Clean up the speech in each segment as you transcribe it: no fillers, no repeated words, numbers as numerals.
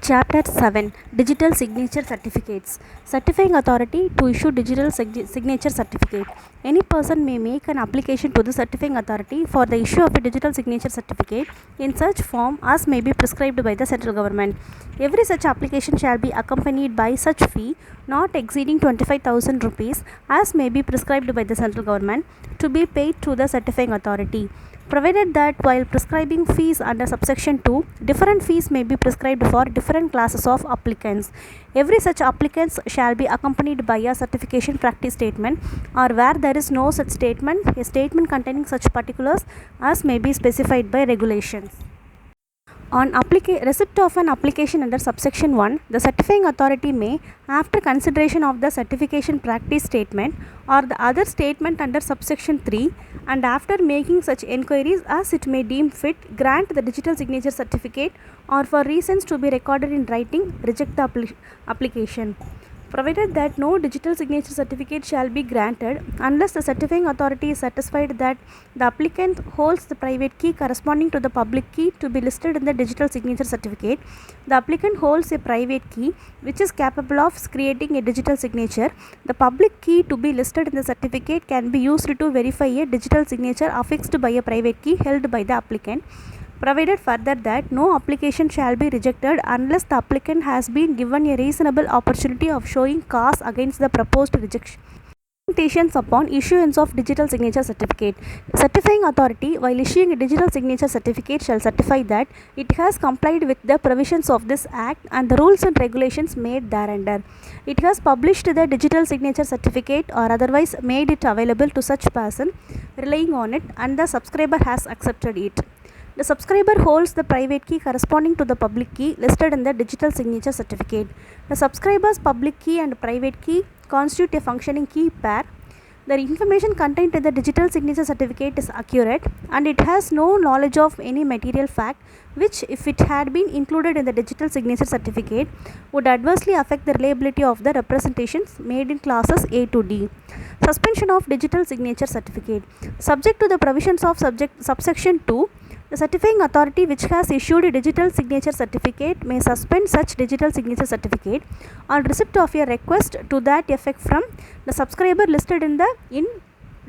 Chapter 7 Digital Signature Certificates. Certifying authority to issue digital signature certificate. Any person may make an application to the certifying authority for the issue of a digital signature certificate in such form as may be prescribed by the central government. Every such application shall be accompanied by such fee not exceeding 25,000 rupees as may be prescribed by the central government to be paid to the certifying authority, provided that while prescribing fees under subsection 2, different fees may be prescribed for different classes of applicants. Every such applicants shall be accompanied by a certification practice statement, or where there is no such statement, a statement containing such particulars as may be specified by regulations. On receipt of an application under subsection 1, the certifying authority may, after consideration of the certification practice statement or the other statement under subsection 3, and after making such enquiries as it may deem fit, grant the digital signature certificate or for reasons to be recorded in writing, reject the application, provided that no digital signature certificate shall be granted unless the certifying authority is satisfied that the applicant holds the private key corresponding to the public key to be listed in the digital signature certificate. The applicant holds a private key which is capable of creating a digital signature. The public key to be listed in the certificate can be used to verify a digital signature affixed by a private key held by the applicant, provided further that no application shall be rejected unless the applicant has been given a reasonable opportunity of showing cause against the proposed rejection. Limitations upon issuance of digital signature certificate. Certifying authority, while issuing a digital signature certificate, shall certify that it has complied with the provisions of this Act and the rules and regulations made thereunder. It has published the digital signature certificate or otherwise made it available to such person relying on it, and the subscriber has accepted it. The subscriber holds the private key corresponding to the public key listed in the digital signature certificate. The subscriber's public key and private key constitute a functioning key pair. The information contained in the digital signature certificate is accurate, and it has no knowledge of any material fact which, if it had been included in the digital signature certificate, would adversely affect the reliability of the representations made in clauses A to D. Suspension of digital signature certificate. Subject to the provisions of subsection 2, the certifying authority which has issued a digital signature certificate may suspend such digital signature certificate on receipt of a request to that effect from the subscriber listed in the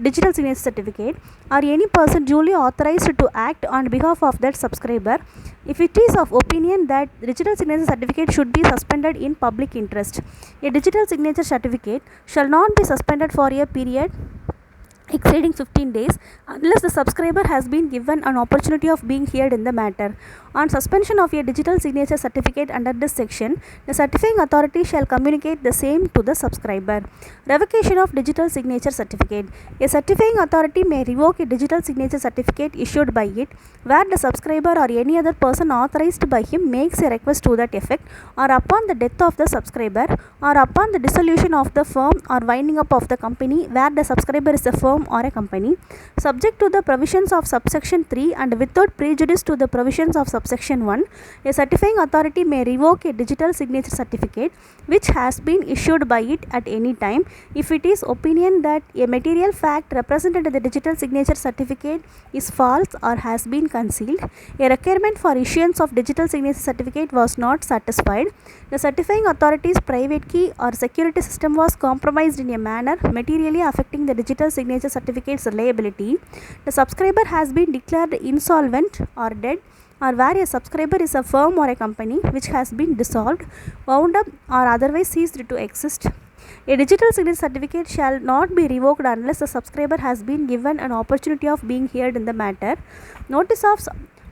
digital signature certificate, or any person duly authorized to act on behalf of that subscriber, if it is of opinion that digital signature certificate should be suspended in public interest. A digital signature certificate shall not be suspended for a period exceeding 15 days unless the subscriber has been given an opportunity of being heard in the matter. On suspension of a digital signature certificate under this section, the certifying authority shall communicate the same to the subscriber. Revocation of digital signature certificate. A certifying authority may revoke a digital signature certificate issued by it where the subscriber or any other person authorized by him makes a request to that effect, or upon the death of the subscriber, or upon the dissolution of the firm or winding up of the company where the subscriber is a firm or a company, subject to the provisions of subsection 3 and without prejudice to the provisions of subsection 1. A certifying authority may revoke a digital signature certificate which has been issued by it at any time if it is opinion that a material fact represented in the digital signature certificate is false or has been concealed, a requirement for issuance of digital signature certificate was not satisfied, the certifying authority's private key or security system was compromised in a manner materially affecting the digital signature certificate's reliability, the subscriber has been declared insolvent or dead, or where a subscriber is a firm or a company which has been dissolved, wound up, or otherwise ceased to exist. A digital signature certificate shall not be revoked unless the subscriber has been given an opportunity of being heard in the matter. Notice of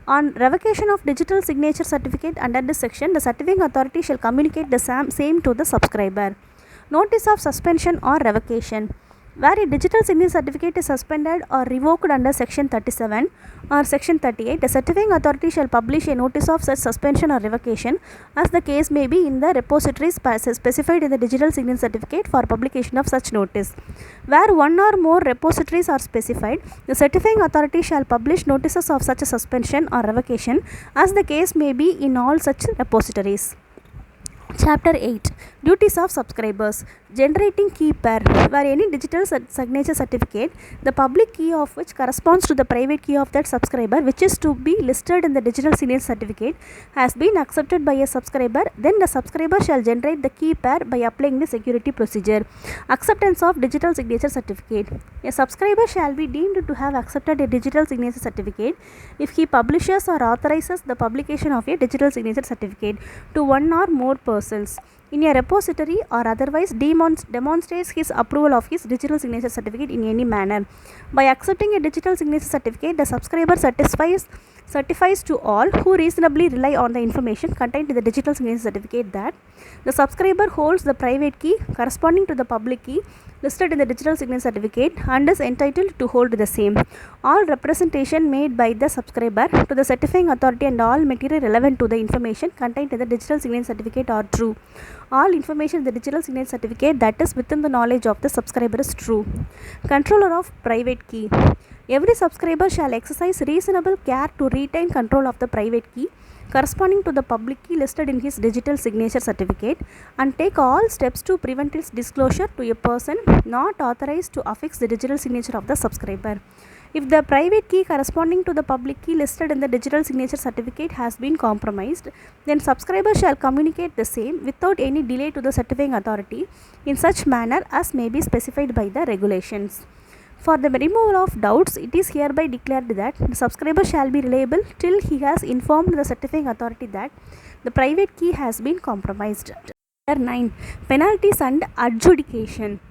on revocation of digital signature certificate under this section, the certifying authority shall communicate the same to the subscriber. Notice of suspension or revocation. Where a digital signature certificate is suspended or revoked under section 37 or section 38, the certifying authority shall publish a notice of such suspension or revocation as the case may be in the repositories specified in the digital signature certificate for publication of such notice. Where one or more repositories are specified, the certifying authority shall publish notices of such a suspension or revocation as the case may be in all such repositories. Chapter 8 Duties of Subscribers. Generating key pair. Where any digital signature certificate, the public key of which corresponds to the private key of that subscriber, which is to be listed in the digital signature certificate, has been accepted by a subscriber, then the subscriber shall generate the key pair by applying the security procedure. Acceptance of digital signature certificate. A subscriber shall be deemed to have accepted a digital signature certificate if he publishes or authorizes the publication of a digital signature certificate to one or more persons in a repository or otherwise demonstrates his approval of his digital signature certificate in any manner. By accepting a digital signature certificate, the subscriber certifies to all who reasonably rely on the information contained in the digital signature certificate that the subscriber holds the private key corresponding to the public key listed in the digital signature certificate and is entitled to hold the same. All representation made by the subscriber to the certifying authority and all material relevant to the information contained in the digital signature certificate are true. All information in the digital signature certificate that is within the knowledge of the subscriber is true. Controller of private key. Every subscriber shall exercise reasonable care to retain control of the private key corresponding to the public key listed in his digital signature certificate and take all steps to prevent its disclosure to a person not authorized to affix the digital signature of the subscriber. If the private key corresponding to the public key listed in the digital signature certificate has been compromised, then subscriber shall communicate the same without any delay to the certifying authority in such manner as may be specified by the regulations. For the removal of doubts, it is hereby declared that the subscriber shall be reliable till he has informed the certifying authority that the private key has been compromised. Chapter 9 Penalties and Adjudication.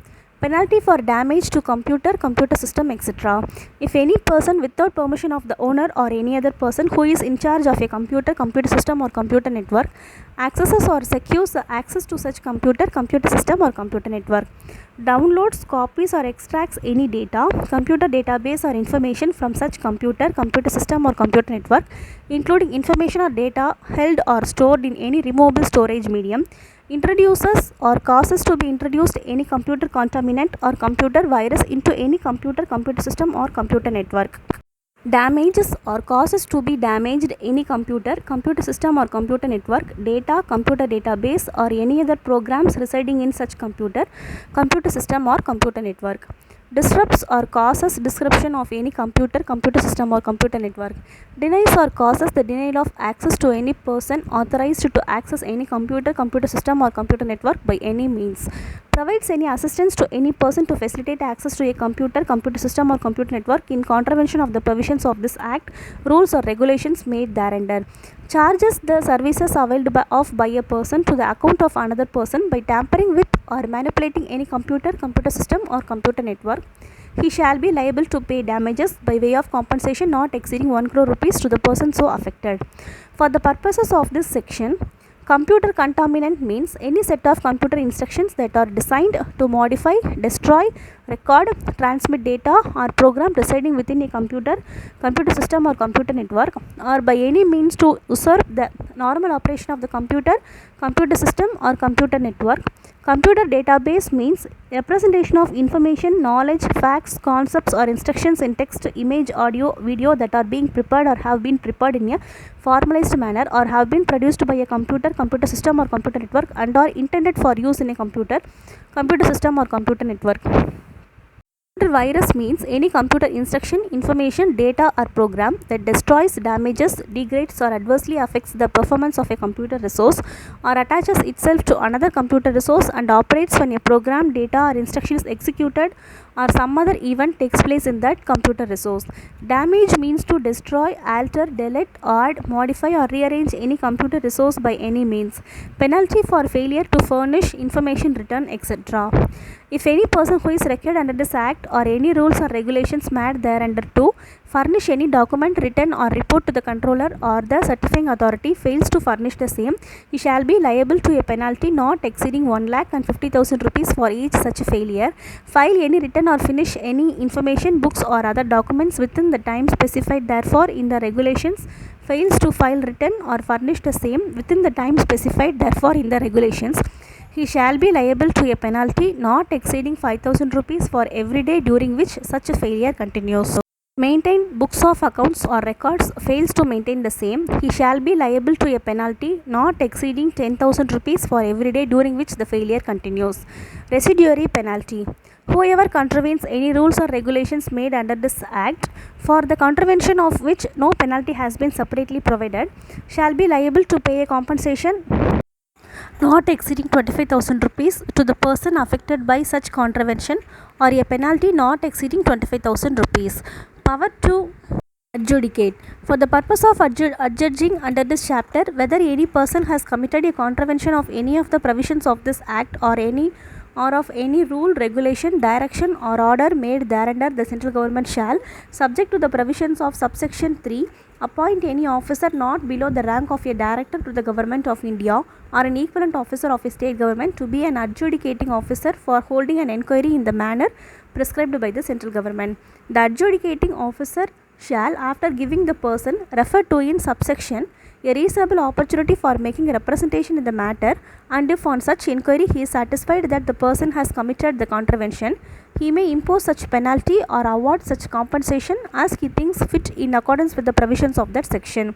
Penalty for damage to computer system, etc. If any person without permission of the owner or any other person who is in charge of a computer system or computer network accesses or secures the access to such computer system or computer network, downloads, copies or extracts any data, computer database or information from such computer system or computer network, including information or data held or stored in any removable storage medium, introduces or causes to be introduced any computer contaminant or computer virus into any computer system or computer network, damages or causes to be damaged any computer system or computer network, data, computer database or any other programs residing in such computer system or computer network, disrupts or causes disruption of any computer system or computer network, denies or causes the denial of access to any person authorized to access any computer system or computer network by any means, provides any assistance to any person to facilitate access to a computer system or computer network in contravention of the provisions of this act, rules or regulations made thereunder, charges the services availed by a person to the account of another person by tampering with or manipulating any computer system or computer network, he shall be liable to pay damages by way of compensation not exceeding 1 crore rupees to the person so affected. For the purposes of this section, computer contaminant means any set of computer instructions that are designed to modify, destroy, record, transmit data or program residing within a computer system or computer network, or by any means to usurp the normal operation of the computer system or computer network. Computer database means representation of information, knowledge, facts, concepts or instructions in text, image, audio, video that are being prepared or have been prepared in a formalized manner or have been produced by a computer system or computer network and are intended for use in a computer system or computer network. Computer virus means any computer instruction, information, data or program that destroys, damages, degrades or adversely affects the performance of a computer resource or attaches itself to another computer resource and operates when a program, data or instruction is executed or some other event takes place in that computer resource. Damage means to destroy, alter, delete, add, modify or rearrange any computer resource by any means. Penalty for failure to furnish information written, etc. If any person who is required under this act or any rules or regulations made thereunder to furnish any document written or report to the controller or the certifying authority fails to furnish the same, he shall be liable to a penalty not exceeding 1,50,000 rupees for each such failure. File any written or finish any information, books or other documents within the time specified therefore in the regulations, fails to file written or furnish the same within the time specified therefore in the regulations, he shall be liable to a penalty not exceeding 5,000 rupees for every day during which such a failure continues. maintain books of accounts or records, fails to maintain the same, he shall be liable to a penalty not exceeding 10,000 rupees for every day during which the failure continues. Residuary penalty. Whoever contravenes any rules or regulations made under this act, for the contravention of which no penalty has been separately provided, shall be liable to pay a compensation not exceeding 25,000 rupees to the person affected by such contravention, or a penalty not exceeding 25,000 rupees. Power to adjudicate. For the purpose of adjudging under this chapter whether any person has committed a contravention of any of the provisions of this act, or of any rule, regulation, direction or order made thereunder, the central government shall, subject to the provisions of subsection 3, appoint any officer not below the rank of a director to the government of India or an equivalent officer of a state government to be an adjudicating officer for holding an enquiry in the manner prescribed by the central government. The adjudicating officer shall, after giving the person referred to in subsection a reasonable opportunity for making a representation in the matter, and if on such inquiry he is satisfied that the person has committed the contravention, he may impose such penalty or award such compensation as he thinks fit in accordance with the provisions of that section.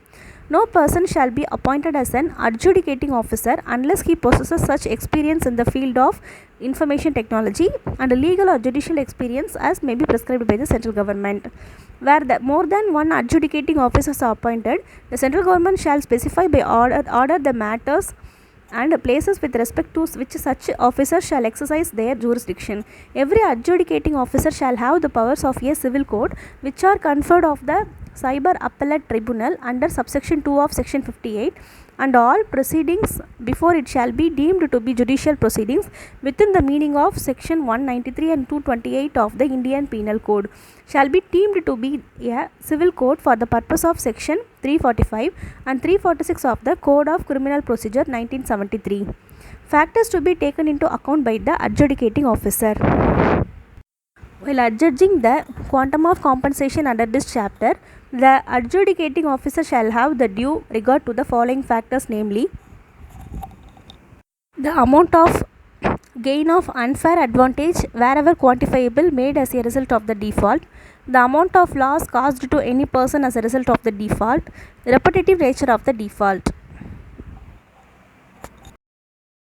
No person shall be appointed as an adjudicating officer unless he possesses such experience in the field of information technology and legal or judicial experience as may be prescribed by the central government. Where more than one adjudicating officers are appointed, the central government shall specify by order the matters and places with respect to which such officers shall exercise their jurisdiction. Every adjudicating officer shall have the powers of a civil court which are conferred of the Cyber Appellate Tribunal under subsection 2 of section 58, and all proceedings before it shall be deemed to be judicial proceedings within the meaning of section 193 and 228 of the Indian Penal Code shall be deemed to be a civil code for the purpose of section 345 and 346 of the Code of Criminal Procedure 1973. Factors to be taken into account by the adjudicating officer. While adjudging the quantum of compensation under this chapter, the adjudicating officer shall have the due regard to the following factors, namely the amount of gain of unfair advantage wherever quantifiable made as a result of the default, the amount of loss caused to any person as a result of the default, the repetitive nature of the default.